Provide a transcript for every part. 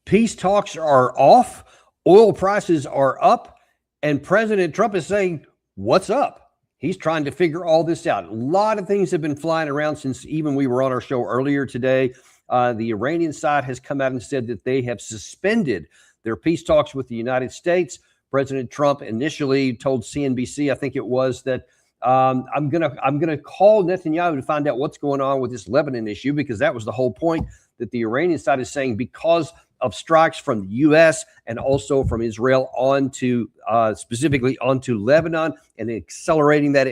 Peace talks are off, oil prices are up, and President Trump is saying, what's up? He's trying to figure all this out. A lot of things have been flying around since even we were on our show earlier today. The Iranian side has come out and said that they have suspended their peace talks with the United States. President Trump initially told CNBC, I think it was, that I'm gonna call Netanyahu to find out what's going on with this Lebanon issue, because that was the whole point, that the Iranian side is saying because of strikes from the U.S. and also from Israel onto specifically onto Lebanon and accelerating that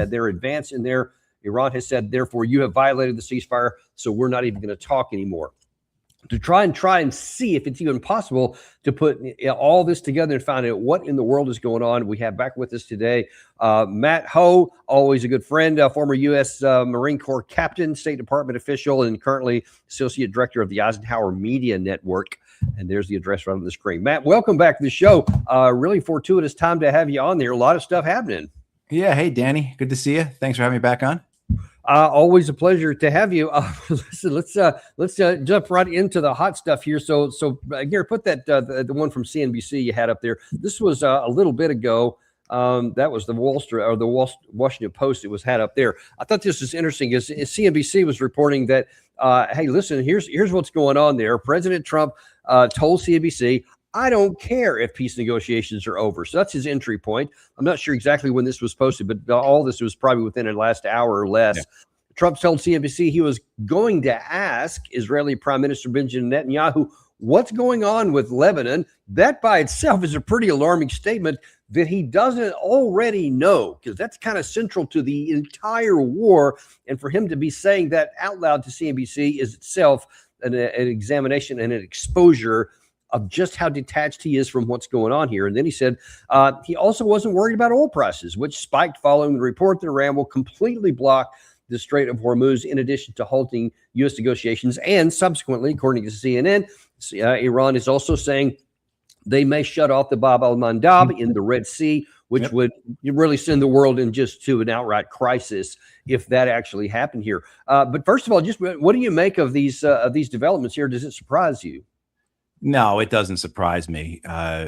their advance in there. Iran has said, therefore, you have violated the ceasefire, so we're not even going to talk anymore. To try and see if it's even possible to put all this together and find out what in the world is going on. We have back with us today Matt Hoh, always a good friend, former U.S. Marine Corps captain, State Department official, and currently Associate Director of the Eisenhower Media Network. And there's the address right on the screen. Matt, welcome back to the show. Really fortuitous time to have you on there. A lot of stuff happening. Yeah. Hey, Danny. Good to see you. Thanks for having me back on. Always a pleasure to have you. Listen, let's jump right into the hot stuff here. So Gary, put that the one from CNBC you had up there. This was a little bit ago. That was the Washington Post. It was had up there. I thought this was interesting. Is CNBC was reporting that, hey, listen, here's what's going on there. President Trump told CNBC, I don't care if peace negotiations are over. So that's his entry point. I'm not sure exactly when this was posted, but all this was probably within the last hour or less. Yeah. Trump told CNBC he was going to ask Israeli Prime Minister Benjamin Netanyahu what's going on with Lebanon. That by itself is a pretty alarming statement that he doesn't already know, because that's kind of central to the entire war. And for him to be saying that out loud to CNBC is itself an examination and an exposure of just how detached he is from what's going on here. And then he said he also wasn't worried about oil prices, which spiked following the report that Iran will completely block the Strait of Hormuz, in addition to halting U.S. negotiations. And subsequently, according to CNN, Iran is also saying they may shut off the Bab al-Mandab in the Red Sea, which would really send the world in just to an outright crisis if that actually happened here. But first of all, just what do you make of these developments here? Does it surprise you? No, it doesn't surprise me.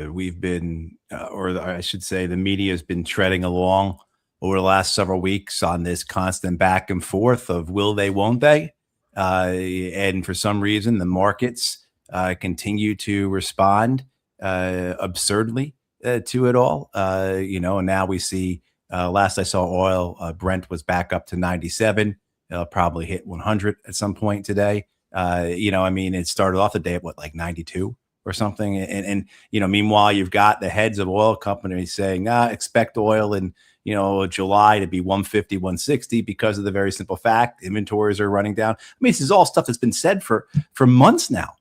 We've been, or I should say, the media has been treading along over the last several weeks on this constant back and forth of will they, won't they? And for some reason, the markets continue to respond absurdly to it all. And now we see, last I saw oil, Brent was back up to 97. It'll probably hit 100 at some point today. It started off the day at like 92 or something. And meanwhile, you've got the heads of oil companies saying, expect oil in, July to be 150, 160 because of the very simple fact inventories are running down. I mean, this is all stuff that's been said for months now.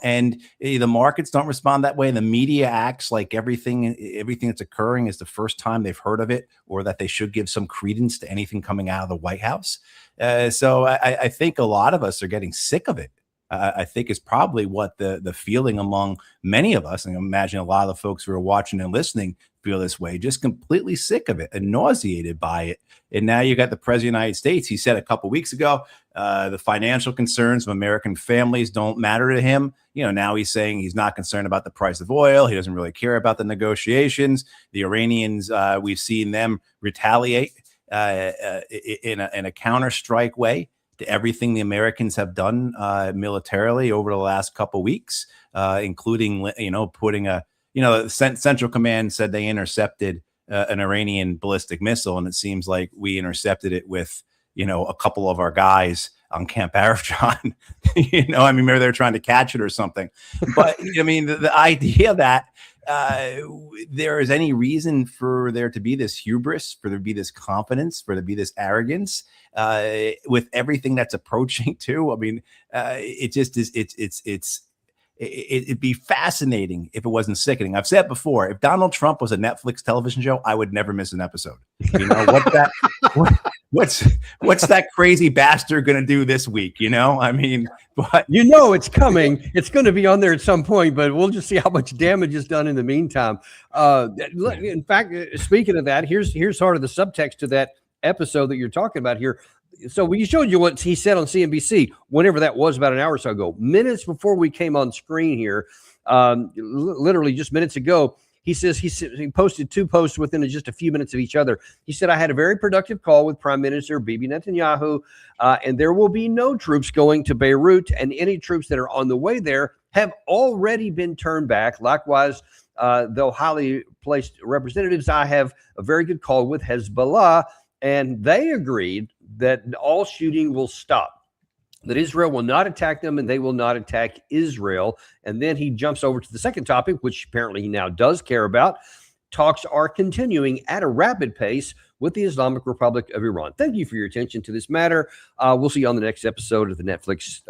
And the markets don't respond that way. The media acts like everything that's occurring is the first time they've heard of it, or that they should give some credence to anything coming out of the White House. So I think a lot of us are getting sick of it. I think is probably what the feeling among many of us, and I imagine a lot of the folks who are watching and listening feel this way, just completely sick of it and nauseated by it. And now you got the president of the United States. He said a couple of weeks ago, the financial concerns of American families don't matter to him. Now he's saying he's not concerned about the price of oil. He doesn't really care about the negotiations. The Iranians, we've seen them retaliate in a counter-strike way to everything the Americans have done militarily over the last couple of weeks, including, putting Central Command said they intercepted an Iranian ballistic missile, and it seems like we intercepted it with, a couple of our guys on Camp Arifjan. Maybe they're trying to catch it or something. But the idea that there is any reason for there to be this hubris, for there to be this confidence, for there to be this arrogance with everything that's approaching too. It just is. It'd be fascinating if it wasn't sickening. I've said before, if Donald Trump was a Netflix television show, I would never miss an episode. What's that crazy bastard going to do this week? But it's coming. It's going to be on there at some point, but we'll just see how much damage is done in the meantime. In fact, speaking of that, here's sort of the subtext to that episode that you're talking about here. So we showed you what he said on CNBC, whenever that was, about an hour or so ago, minutes before we came on screen here, literally just minutes ago. He says he posted 2 posts within just a few minutes of each other. He said, I had a very productive call with Prime Minister Bibi Netanyahu, and there will be no troops going to Beirut, and any troops that are on the way there have already been turned back. Likewise, though highly placed representatives, I have a very good call with Hezbollah, and they agreed that all shooting will stop, that Israel will not attack them and they will not attack Israel. And then he jumps over to the second topic, which apparently he now does care about. Talks are continuing at a rapid pace with the Islamic Republic of Iran. Thank you for your attention to this matter. We'll see you on the next episode of the Netflix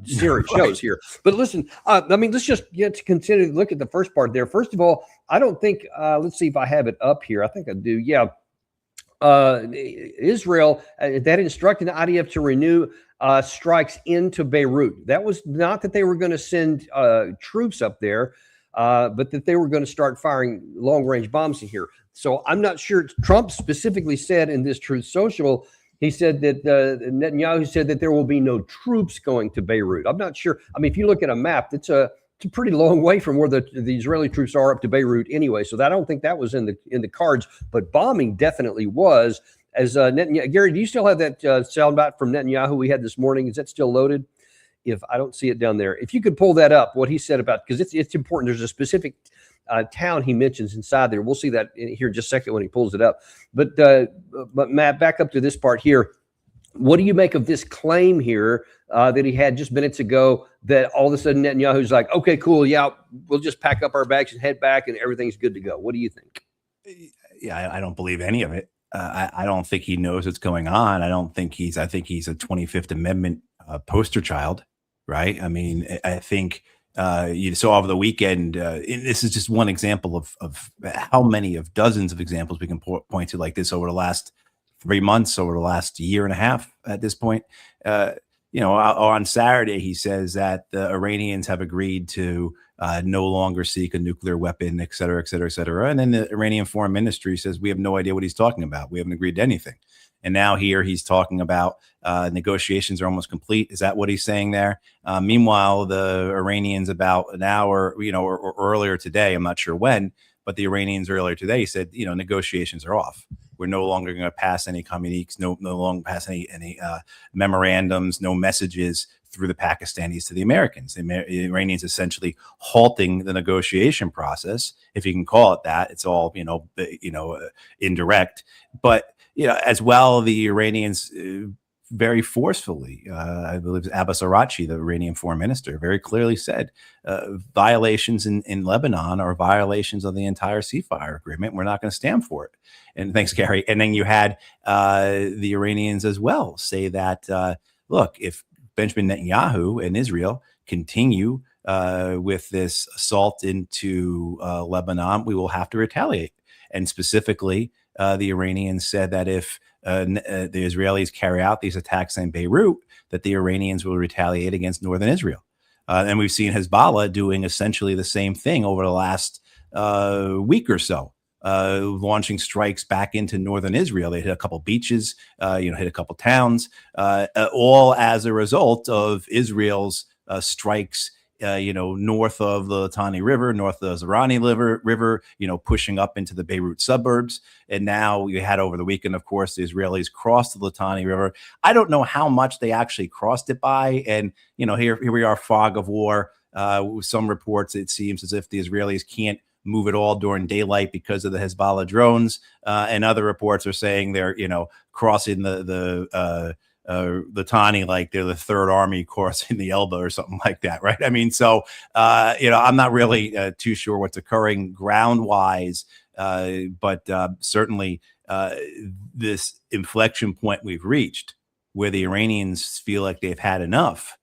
series shows here. But listen, let's just get to continue to look at the first part there. First of all, I don't think, let's see if I have it up here. I think I do. Yeah. Israel that instructed the IDF to renew strikes into Beirut. That was not that they were going to send troops up there, but that they were going to start firing long-range bombs in here. So I'm not sure. Trump specifically said in this Truth Social, he said that Netanyahu said that there will be no troops going to Beirut. I'm not sure. I mean, if you look at a map, it's a pretty long way from where the Israeli troops are up to Beirut anyway. So I don't think that was in the cards, but bombing definitely was. As Gary, do you still have that soundbite from Netanyahu we had this morning? Is that still loaded? If I don't see it down there, if you could pull that up, what he said about, because it's important. There's a specific town he mentions inside there. We'll see that here in just a second when he pulls it up. But Matt, back up to this part here. What do you make of this claim here that he had just minutes ago, that all of a sudden Netanyahu's like, okay, cool, yeah, we'll just pack up our bags and head back and everything's good to go? What do you think? Yeah, I don't believe any of it. I don't think he knows what's going on. I think he's a 25th Amendment poster child, right? I mean, I think you saw over the weekend, this is just one example of how many of dozens of examples we can point to like this over the last 3 months, over the last year and a half at this point. On Saturday, he says that the Iranians have agreed to no longer seek a nuclear weapon, et cetera, et cetera, et cetera. And then the Iranian foreign ministry says, we have no idea what he's talking about. We haven't agreed to anything. And now here he's talking about negotiations are almost complete. Is that what he's saying there? Meanwhile, the Iranians about an hour, or earlier today, I'm not sure when, but the Iranians earlier today said, negotiations are off. We're no longer going to pass any communiques, no longer pass any memorandums, no messages through the Pakistanis to the Americans. The Iranians essentially halting the negotiation process, if you can call it that. It's all indirect, but as well, the Iranians very forcefully, I believe Abbas Araghchi, the Iranian foreign minister, very clearly said violations in Lebanon are violations of the entire ceasefire agreement. We're not going to stand for it. And thanks, Gary. And then you had the Iranians as well say that, look, if Benjamin Netanyahu and Israel continue with this assault into Lebanon, we will have to retaliate. And specifically, the Iranians said that if the Israelis carry out these attacks in Beirut, that the Iranians will retaliate against northern Israel. And we've seen Hezbollah doing essentially the same thing over the last week or so, launching strikes back into northern Israel. They hit a couple beaches, hit a couple towns, all as a result of Israel's strikes north of the Litani River, north of the Zerani River, pushing up into the Beirut suburbs. And now we had over the weekend, of course, the Israelis crossed the Litani River. I don't know how much they actually crossed it by. And, here we are, fog of war. With some reports, it seems as if the Israelis can't move at all during daylight because of the Hezbollah drones. And other reports are saying they're, crossing the Litani like they're the Third Army crossing the Elba or something like that, right? I mean, so I'm not really too sure what's occurring ground-wise, but certainly this inflection point we've reached, where the Iranians feel like they've had enough,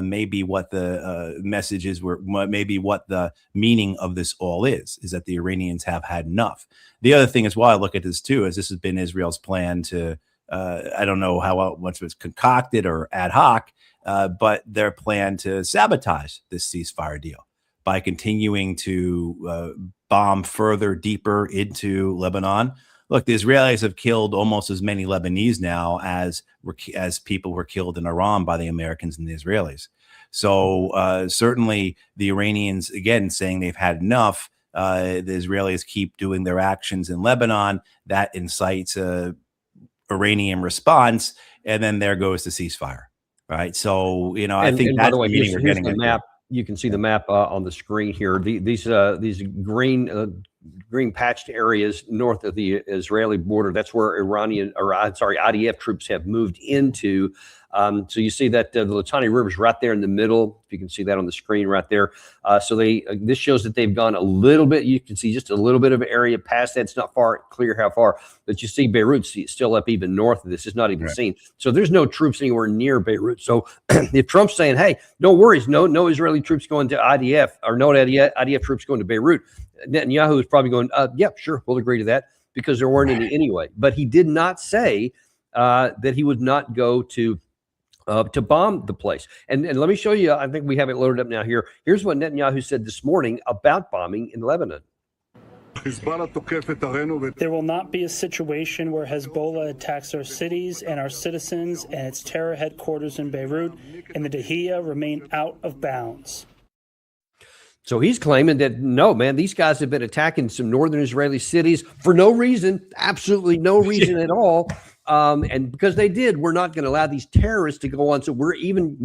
maybe what the messages were, maybe what the meaning of this all is that the Iranians have had enough. The other thing as well, I look at this too, is this has been Israel's plan to. I don't know how much was concocted or ad hoc, but their plan to sabotage this ceasefire deal by continuing to bomb further, deeper into Lebanon. look, the Israelis have killed almost as many Lebanese now as people were killed in Iran by the Americans and the Israelis. So certainly the Iranians, again, saying they've had enough. The Israelis keep doing their actions in Lebanon. That incites a Iranian response, and then there goes the ceasefire. Right. So, I think by the that's way, the meaning we're here's getting the at map. You can see the map on the screen here. These green patched areas north of the Israeli border. That's where IDF troops have moved into. So you see that the Litani River is right there in the middle. If you can see that on the screen right there. So this shows that they've gone a little bit. You can see just a little bit of area past that. It's not clear how far, but you see Beirut still up even north of this. It's not even seen. So there's no troops anywhere near Beirut. So if Trump's saying, "Hey, no worries, no Israeli troops going to IDF or no IDF troops going to Beirut," Netanyahu is probably going, "Yeah, sure, we'll agree to that," because there weren't any anyway. But he did not say that he would not go to bomb the place. And let me show you, I think we have it loaded up now here. Here's what Netanyahu said this morning about bombing in Lebanon. There will not be a situation where Hezbollah attacks our cities and our citizens, and its terror headquarters in Beirut and the Dahiyya remain out of bounds. So he's claiming that, no, man, these guys have been attacking some northern Israeli cities for no reason, absolutely no reason at all. And because they did, we're not going to allow these terrorists to go on. So we're even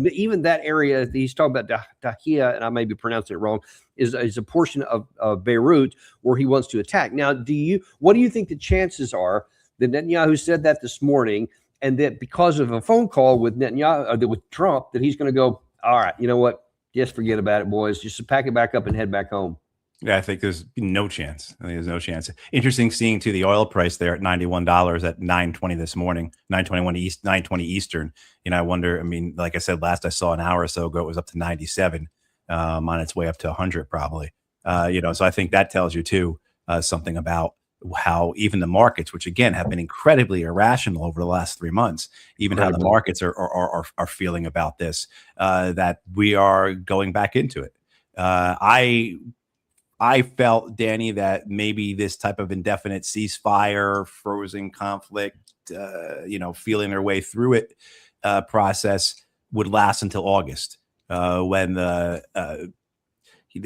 that area he's talking about, Dahiyya, and I may be pronouncing it wrong, is a portion of Beirut where he wants to attack. Now, what do you think the chances are that Netanyahu said that this morning, and that because of a phone call with with Trump, that he's going to go, all right, you know what? Just forget about it, boys. Just pack it back up and head back home. Yeah, I think there's no chance. I think there's no chance. Interesting seeing too the oil price there at $91 at 9:20 this morning, 9:20 Eastern. I wonder. I mean, like I said last, I saw an hour or so ago, it was up to 97, on its way up to 100 probably. So I think that tells you too something about how even the markets, which again have been incredibly irrational over the last 3 months, even how the markets are feeling about this, that we are going back into it. I felt, Danny, that maybe this type of indefinite ceasefire, frozen conflict, feeling their way through it process would last until August, when the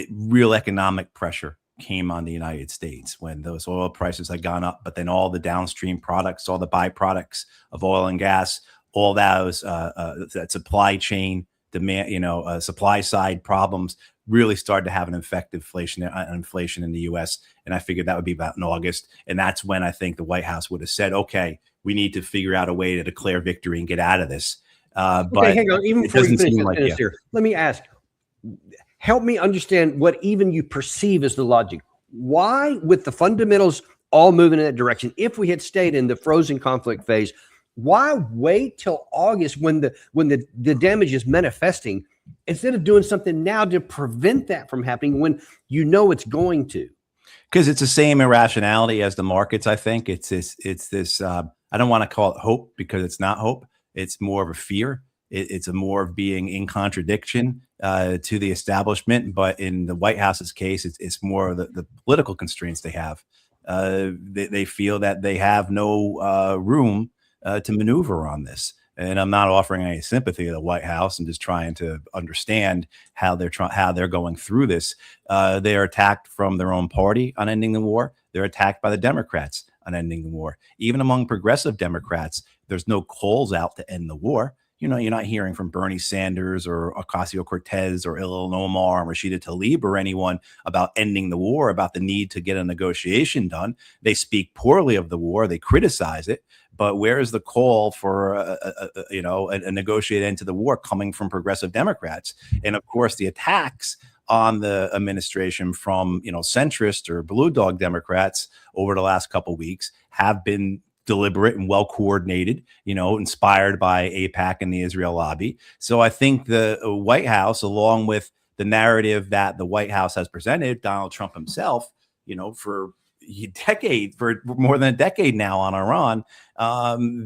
real economic pressure came on the United States, when those oil prices had gone up, but then all the downstream products, all the byproducts of oil and gas, all those that supply chain demand, supply side problems really started to have an effective inflation in the U.S. And I figured that would be about in August. And that's when I think the White House would have said, okay, we need to figure out a way to declare victory and get out of this. But hang on. Even before you finish here, let me ask, help me understand what even you perceive as the logic. Why, with the fundamentals all moving in that direction, if we had stayed in the frozen conflict phase, why wait till August when the damage is manifesting, instead of doing something now to prevent that from happening when it's going to? Because it's the same irrationality as the markets. I think it's this. I don't want to call it hope, because it's not hope. It's more of a fear. It's a more of being in contradiction to the establishment. But in the White House's case, it's more of the political constraints they have. They feel that they have no room to maneuver on this. And I'm not offering any sympathy to the White House. I'm just trying to understand how they're going through this. They are attacked from their own party on ending the war. They're attacked by the Democrats on ending the war. Even among progressive Democrats, there's no calls out to end the war. You're not hearing from Bernie Sanders or Ocasio-Cortez or Ilhan Omar or Rashida Tlaib or anyone about ending the war, about the need to get a negotiation done. They speak poorly of the war. They criticize it. But where is the call for a negotiated end to the war coming from progressive Democrats? And of course, the attacks on the administration from centrist or blue dog Democrats over the last couple of weeks have been deliberate and well coordinated, inspired by AIPAC and the Israel lobby. So I think the White House, along with the narrative that the White House has presented, Donald Trump himself, for more than a decade now on Iran,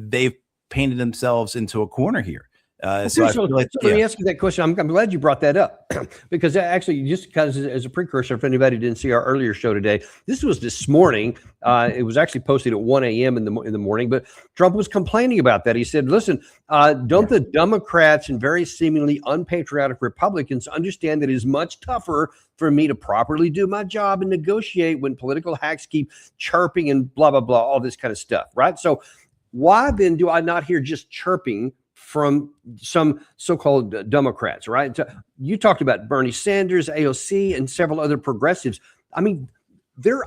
they've painted themselves into a corner here. So I feel like, let me ask you that question. I'm glad you brought that up because actually, just because as a precursor, if anybody didn't see our earlier show today, this was this morning. It was actually posted at 1 a.m. in the morning, but Trump was complaining about that. He said, listen, don't the Democrats and very seemingly unpatriotic Republicans understand that it is much tougher for me to properly do my job and negotiate when political hacks keep chirping and blah, blah, blah, all this kind of stuff, right? So why then do I not hear just chirping from some so-called Democrats, right? So you talked about Bernie Sanders, AOC, and several other progressives. I mean,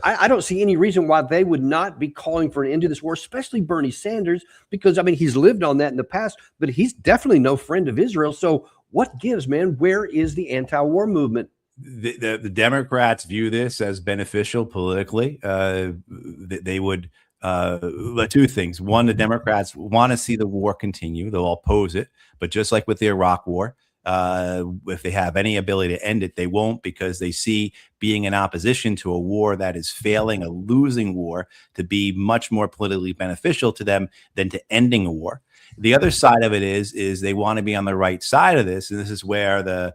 I don't see any reason why they would not be calling for an end to this war, especially Bernie Sanders, because, I mean, he's lived on that in the past, but he's definitely no friend of Israel. So what gives, man? Where is the anti-war movement? The Democrats view this as beneficial politically. They would two things. One, the Democrats want to see the war continue. They'll oppose it. But just like with the Iraq war, if they have any ability to end it, they won't, because they see being in opposition to a war that is failing, a losing war, to be much more politically beneficial to them than to ending a war. The other side of it is they want to be on the right side of this. And this is where the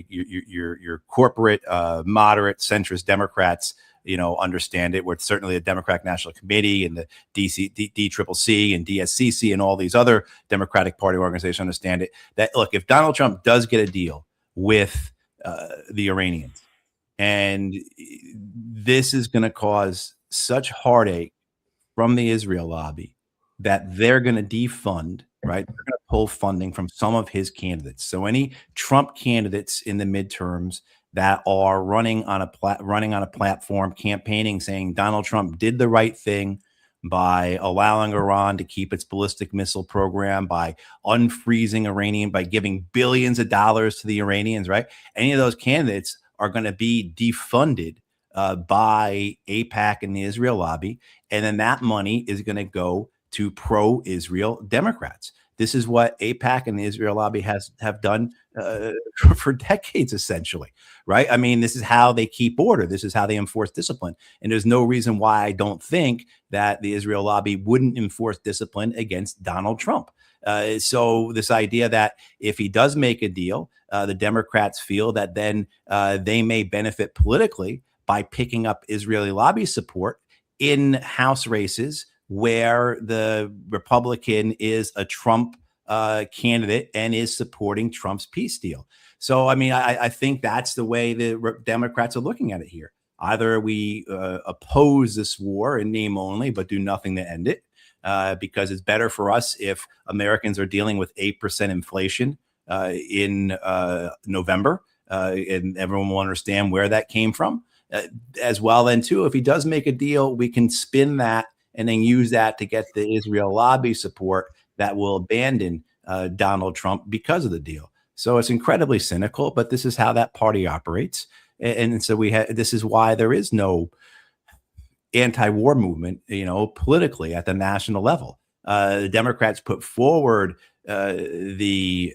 your corporate, moderate, centrist Democrats, understand it, where certainly the Democratic National Committee and the DCCC and DSCC and all these other Democratic Party organizations understand it, that, look, if Donald Trump does get a deal with the Iranians, and this is going to cause such heartache from the Israel lobby that they're going to defund, right? They're going to pull funding from some of his candidates. So any Trump candidates in the midterms that are running on a platform, campaigning, saying Donald Trump did the right thing by allowing Iran to keep its ballistic missile program, by unfreezing Iranian, by giving billions of dollars to the Iranians, right? Any of those candidates are going to be defunded by AIPAC and the Israel lobby. And then that money is going to go to pro-Israel Democrats. This is what AIPAC and the Israel lobby have done for decades, essentially, right? I mean, this is how they keep order. This is how they enforce discipline. And there's no reason why I don't think that the Israel lobby wouldn't enforce discipline against Donald Trump. So this idea that if he does make a deal, the Democrats feel that then they may benefit politically by picking up Israeli lobby support in House races where the Republican is a Trump candidate and is supporting Trump's peace deal. So, I mean, I think that's the way the Democrats are looking at it here. Either we oppose this war in name only, but do nothing to end it, because it's better for us if Americans are dealing with 8% inflation in November, and everyone will understand where that came from. As well, then, too, if he does make a deal, we can spin that and then use that to get the Israel lobby support that will abandon Donald Trump because of the deal. So it's incredibly cynical, but this is how that party operates. And so this is why there is no anti-war movement, politically at the national level. The Democrats put forward the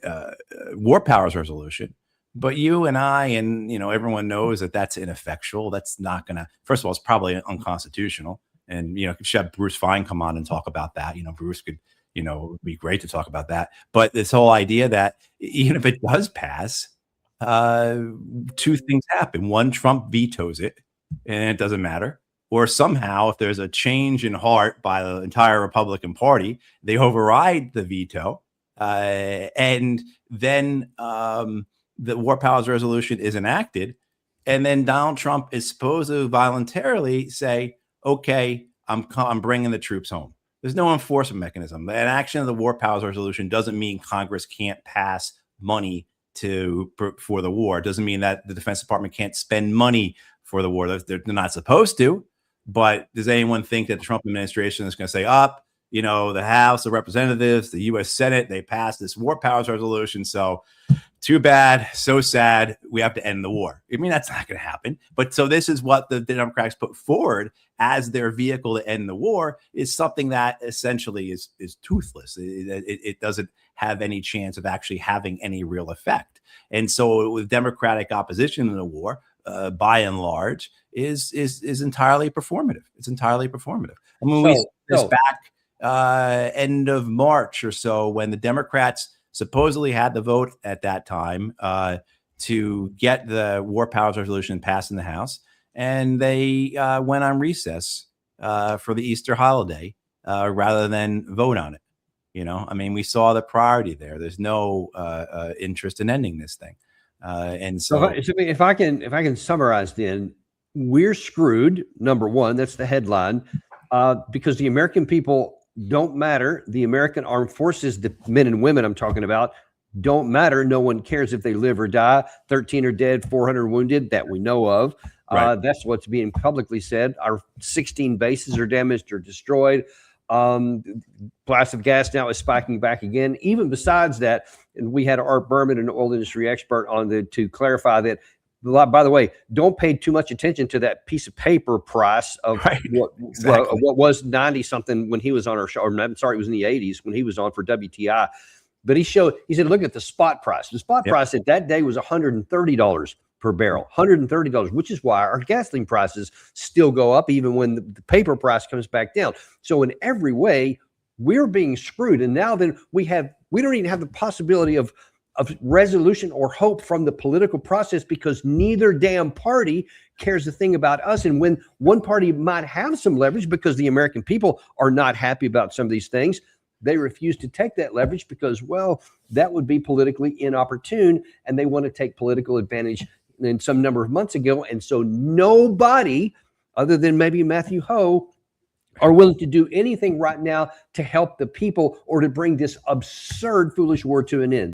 war powers resolution, but you and I and, everyone knows that that's ineffectual. That's not going to, first of all, it's probably unconstitutional. And, should have Bruce Fine come on and talk about that. Bruce could, it'd be great to talk about that. But this whole idea that even if it does pass, two things happen. One, Trump vetoes it and it doesn't matter. Or somehow, if there's a change in heart by the entire Republican Party, they override the veto. And then the war powers resolution is enacted. And then Donald Trump is supposed to voluntarily say, okay, I'm bringing the troops home. There's no enforcement mechanism. The action of the war powers resolution doesn't mean Congress can't pass money for the war. It doesn't mean that the Defense Department can't spend money for the war. They're not supposed to. But does anyone think that the Trump administration is going to say, the House of Representatives, the U.S. Senate, they passed this war powers resolution, so too bad, so sad, we have to end the war? I mean, that's not going to happen. But so this is what the Democrats put forward as their vehicle to end the war, is something that essentially is toothless. It doesn't have any chance of actually having any real effect. And so with Democratic opposition in the war, by and large, is entirely performative. It's entirely performative. I mean, we saw this back end of March or so, when the Democrats supposedly had the vote at that time to get the War Powers Resolution passed in the House, and they went on recess for the Easter holiday rather than vote on it. You know, I mean, we saw the priority there. There's no interest in ending this thing, and so if I can summarize, then we're screwed. Number one, that's the headline, because the American people don't matter. The American armed forces, the men and women I'm talking about, don't matter. No one cares if they live or die. 13 are dead, 400 wounded that we know of. Right. That's what's being publicly said. Our 16 bases are damaged or destroyed. Price of gas now is spiking back again. Even besides that, and we had Art Berman, an oil industry expert, on to clarify that. By the way, don't pay too much attention to that piece of paper price of what was 90 something when he was on our show. Or, I'm sorry, it was in the 80s when he was on for WTI. But he said, look at the spot price. The spot price at that day was $130 per barrel, $130, which is why our gasoline prices still go up even when the paper price comes back down. So in every way, we're being screwed. And now then we don't even have the possibility of resolution or hope from the political process, because neither damn party cares a thing about us. And when one party might have some leverage because the American people are not happy about some of these things, they refuse to take that leverage because, well, that would be politically inopportune, and they want to take political advantage in some number of months ago. And so nobody other than maybe Matthew Hoh are willing to do anything right now to help the people or to bring this absurd, foolish war to an end.